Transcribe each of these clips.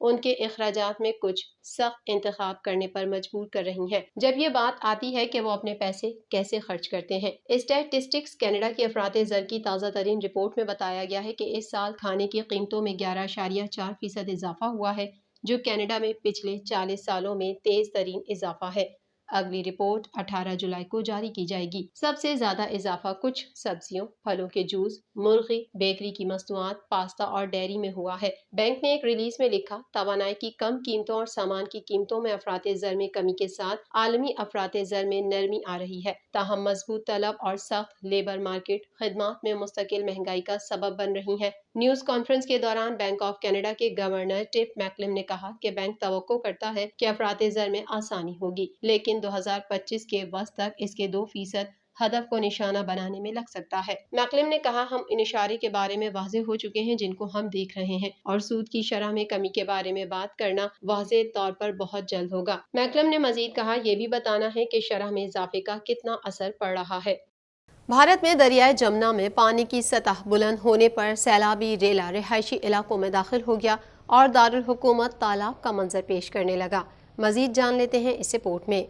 ان کے اخراجات میں کچھ سخت انتخاب کرنے پر مجبور کر رہی ہیں جب یہ بات آتی ہے کہ وہ اپنے پیسے کیسے خرچ کرتے ہیں۔ اسٹیٹسٹکس کینیڈا کی افراط زر کی تازہ ترین رپورٹ میں بتایا گیا ہے کہ اس سال کھانے کی قیمتوں میں 11.4% اضافہ ہوا ہے، جو کینیڈا میں پچھلے 40 سالوں میں تیز ترین اضافہ ہے۔ اگلی رپورٹ 18 جولائی کو جاری کی جائے گی۔ سب سے زیادہ اضافہ کچھ سبزیوں، پھلوں کے جوس، مرغی، بیکری کی مصنوعات، پاستا اور ڈیری میں ہوا ہے۔ بینک نے ایک ریلیز میں لکھا، توانائی کی کم قیمتوں اور سامان کی قیمتوں میں افراط زر میں کمی کے ساتھ عالمی افراط زر میں نرمی آ رہی ہے، تاہم مضبوط طلب اور سخت لیبر مارکیٹ خدمات میں مستقل مہنگائی کا سبب بن رہی ہیں۔ نیوز کانفرنس کے دوران بینک آف کینیڈا کے گورنر ٹپ میکلم نے کہا کہ بینک توقع کرتا ہے کہ افراط زر میں آسانی ہوگی، لیکن 2025 کے وسط تک اس کے 2% ہدف کو نشانہ بنانے میں لگ سکتا ہے۔ میکلم نے کہا، ہم ان اشارے کے بارے میں واضح ہو چکے ہیں جن کو ہم دیکھ رہے ہیں، اور سود کی شرح میں کمی کے بارے میں بات کرنا واضح طور پر بہت جلد ہوگا۔ میکلم نے مزید کہا، یہ بھی بتانا ہے کہ شرح میں اضافے کا کتنا اثر پڑ رہا ہے۔ بھارت میں دریائے جمنا میں پانی کی سطح بلند ہونے پر سیلابی ریلا رہائشی علاقوں میں داخل ہو گیا اور دارالحکومت تالاب کا منظر پیش کرنے لگا۔ مزید جان لیتے ہیں اس رپورٹ میں۔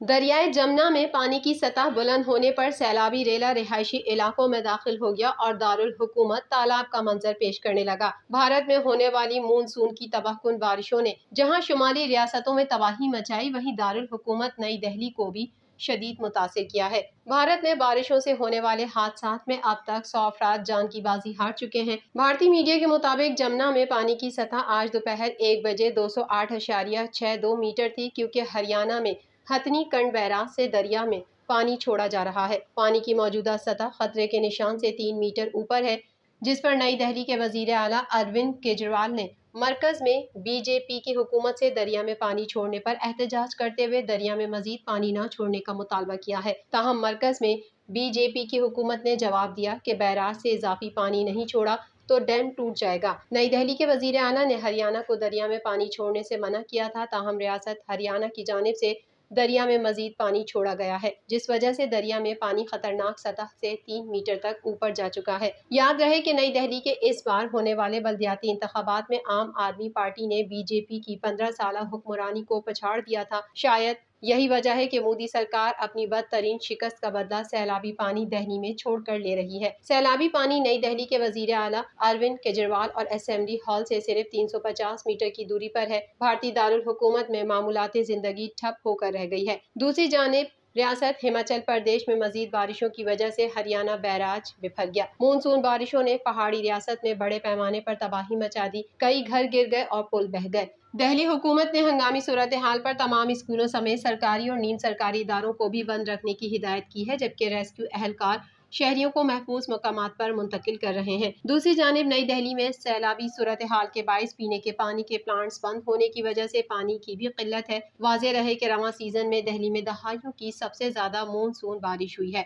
دریائے جمنا میں پانی کی سطح بلند ہونے پر سیلابی ریلا رہائشی علاقوں میں داخل ہو گیا اور دارالحکومت تالاب کا منظر پیش کرنے لگا۔ بھارت میں ہونے والی مون سون کی تباہ کن بارشوں نے جہاں شمالی ریاستوں میں تباہی مچائی، وہیں دارالحکومت نئی دہلی کو بھی شدید متاثر کیا ہے۔ بھارت میں بارشوں سے ہونے والے حادثات میں اب تک 100 افراد جان کی بازی ہار چکے ہیں۔ بھارتی میڈیا کے مطابق جمنا میں پانی کی سطح آج دوپہر 1 بجے 208.62 میٹر تھی، کیونکہ ہریانہ میں ہتھنی کنڈ بیراج سے دریا میں پانی چھوڑا جا رہا ہے۔ پانی کی موجودہ سطح خطرے کے نشان سے 3 میٹر اوپر ہے، جس پر نئی دہلی کے وزیر اعلیٰ اروند کیجریوال نے مرکز میں بی جے پی کی حکومت سے دریا میں پانی چھوڑنے پر احتجاج کرتے ہوئے دریا میں مزید پانی نہ چھوڑنے کا مطالبہ کیا ہے۔ تاہم مرکز میں بی جے پی کی حکومت نے جواب دیا کہ بیراج سے اضافی پانی نہیں چھوڑا تو ڈیم ٹوٹ جائے گا۔ نئی دہلی کے وزیر اعلیٰ نے ہریانہ کو دریا میں پانی چھوڑنے سے منع کیا تھا، تاہم ریاست ہریانہ کی جانب سے دریا میں مزید پانی چھوڑا گیا ہے، جس وجہ سے دریا میں پانی خطرناک سطح سے 3 میٹر تک اوپر جا چکا ہے۔ یاد رہے کہ نئی دہلی کے اس بار ہونے والے بلدیاتی انتخابات میں عام آدمی پارٹی نے بی جے پی کی 15 سالہ حکمرانی کو پچھاڑ دیا تھا۔ شاید یہی وجہ ہے کہ مودی سرکار اپنی بدترین شکست کا بدلہ سیلابی پانی دہلی میں چھوڑ کر لے رہی ہے۔ سیلابی پانی نئی دہلی کے وزیر اعلیٰ اروند کیجریوال اور اسمبلی ہال سے صرف 350 میٹر کی دوری پر ہے۔ بھارتی دارالحکومت میں معمولات زندگی ٹھپ ہو کر رہ گئی ہے۔ دوسری جانب ریاست ہماچل پردیش میں مزید بارشوں کی وجہ سے ہریانہ بیراج بپھر گیا۔ مونسون بارشوں نے پہاڑی ریاست میں بڑے پیمانے پر تباہی مچا دی، کئی گھر گر گئے اور پل بہہ گئے۔ دہلی حکومت نے ہنگامی صورتحال پر تمام اسکولوں سمیت سرکاری اور نیم سرکاری اداروں کو بھی بند رکھنے کی ہدایت کی ہے، جبکہ ریسکیو اہلکار شہریوں کو محفوظ مقامات پر منتقل کر رہے ہیں۔ دوسری جانب نئی دہلی میں سیلابی صورتحال کے باعث پینے کے پانی کے پلانٹس بند ہونے کی وجہ سے پانی کی بھی قلت ہے۔ واضح رہے کہ رواں سیزن میں دہلی میں دہائیوں کی سب سے زیادہ مون سون بارش ہوئی ہے۔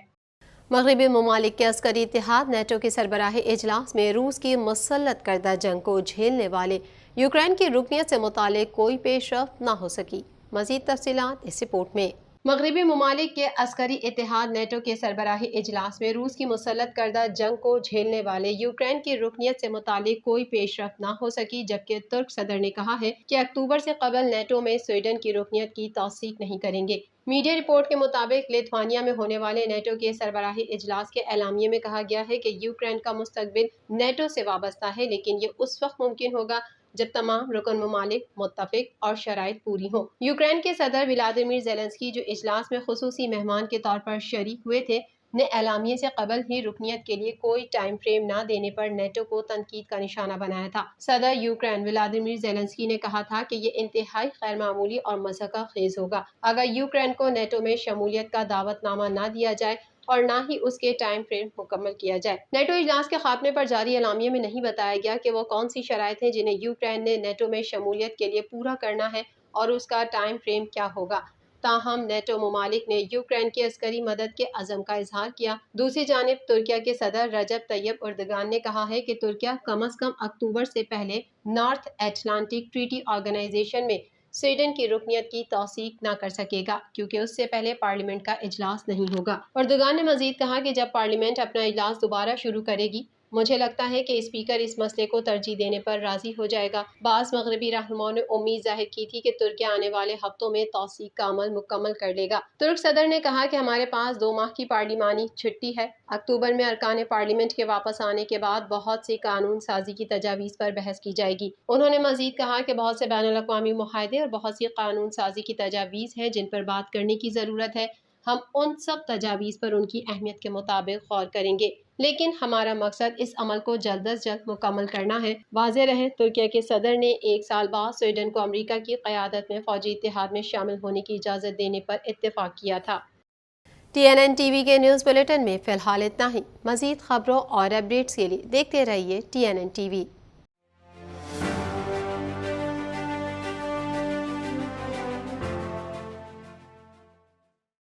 مغربی ممالک کے عسکری اتحاد نیٹو کے سربراہی اجلاس میں روس کی مسلط کردہ جنگ کو جھیلنے والے یوکرین کی رکنیت سے متعلق کوئی پیش رفت نہ ہو سکی۔ مزید تفصیلات اس رپورٹ میں۔ مغربی ممالک کے عسکری اتحاد نیٹو کے سربراہی اجلاس میں روس کی مسلط کردہ جنگ کو جھیلنے والے یوکرین کی رکنیت سے متعلق کوئی پیش رفت نہ ہو سکی، جبکہ ترک صدر نے کہا ہے کہ اکتوبر سے قبل نیٹو میں سویڈن کی رکنیت کی توثیق نہیں کریں گے۔ میڈیا رپورٹ کے مطابق لیتھوانیا میں ہونے والے نیٹو کے سربراہی اجلاس کے اعلامیے میں کہا گیا ہے کہ یوکرین کا مستقبل نیٹو سے وابستہ ہے، لیکن یہ اس وقت ممکن ہوگا جب تمام رکن ممالک متفق اور شرائط پوری ہوں۔ یوکرین کے صدر ولادیمیر زیلنسکی، جو اجلاس میں خصوصی مہمان کے طور پر شریک ہوئے تھے، نے اعلامیے سے قبل ہی رکنیت کے لیے کوئی ٹائم فریم نہ دینے پر نیٹو کو تنقید کا نشانہ بنایا تھا۔ صدر یوکرین ولادیمیر زیلنسکی نے کہا تھا کہ یہ انتہائی غیر معمولی اور مضحکہ خیز ہوگا اگر یوکرین کو نیٹو میں شمولیت کا دعوت نامہ نہ دیا جائے اور نہ ہی اس کے ٹائم فریم مکمل کیا جائے۔ نیٹو اجلاس کے خاتمے پر جاری اعلامیے میں نہیں بتایا گیا کہ وہ کون سی شرائط ہیں جنہیں یوکرین نے نیٹو میں شمولیت کے لیے پورا کرنا ہے اور اس کا ٹائم فریم کیا ہوگا۔ تاہم نیٹو ممالک نے یوکرین کی عسکری مدد کے عزم کا اظہار کیا۔ دوسری جانب ترکیہ کے صدر رجب طیب اردگان نے کہا ہے کہ ترکیہ کم از کم اکتوبر سے پہلے نارتھ اٹلانٹک ٹریٹی آرگنائزیشن میں سویڈن کی رکنیت کی توثیق نہ کر سکے گا، کیونکہ اس سے پہلے پارلیمنٹ کا اجلاس نہیں ہوگا۔ اردگان نے مزید کہا کہ جب پارلیمنٹ اپنا اجلاس دوبارہ شروع کرے گی، مجھے لگتا ہے کہ اسپیکر اس مسئلے کو ترجیح دینے پر راضی ہو جائے گا۔ بعض مغربی رہنماؤں نے امید ظاہر کی تھی کہ ترکیہ آنے والے ہفتوں میں توثیق کا عمل مکمل کر لے گا۔ ترک صدر نے کہا کہ ہمارے پاس 2 ماہ کی پارلیمانی چھٹی ہے۔ اکتوبر میں ارکان پارلیمنٹ کے واپس آنے کے بعد بہت سی قانون سازی کی تجاویز پر بحث کی جائے گی۔ انہوں نے مزید کہا کہ بہت سے بین الاقوامی معاہدے اور بہت سی قانون سازی کی تجاویز ہیں جن پر بات کرنے کی ضرورت ہے۔ ہم ان سب تجاویز پر ان کی اہمیت کے مطابق غور کریں گے، لیکن ہمارا مقصد اس عمل کو جلد از جلد مکمل کرنا ہے۔ واضح رہے، ترکیہ کے صدر نے 1 سال بعد سویڈن کو امریکہ کی قیادت میں فوجی اتحاد میں شامل ہونے کی اجازت دینے پر اتفاق کیا تھا۔ TNN ٹی وی کے نیوز بلیٹن میں فی الحال اتنا ہی۔ مزید خبروں اور اپڈیٹس کے لیے دیکھتے رہیے TNN ٹی وی۔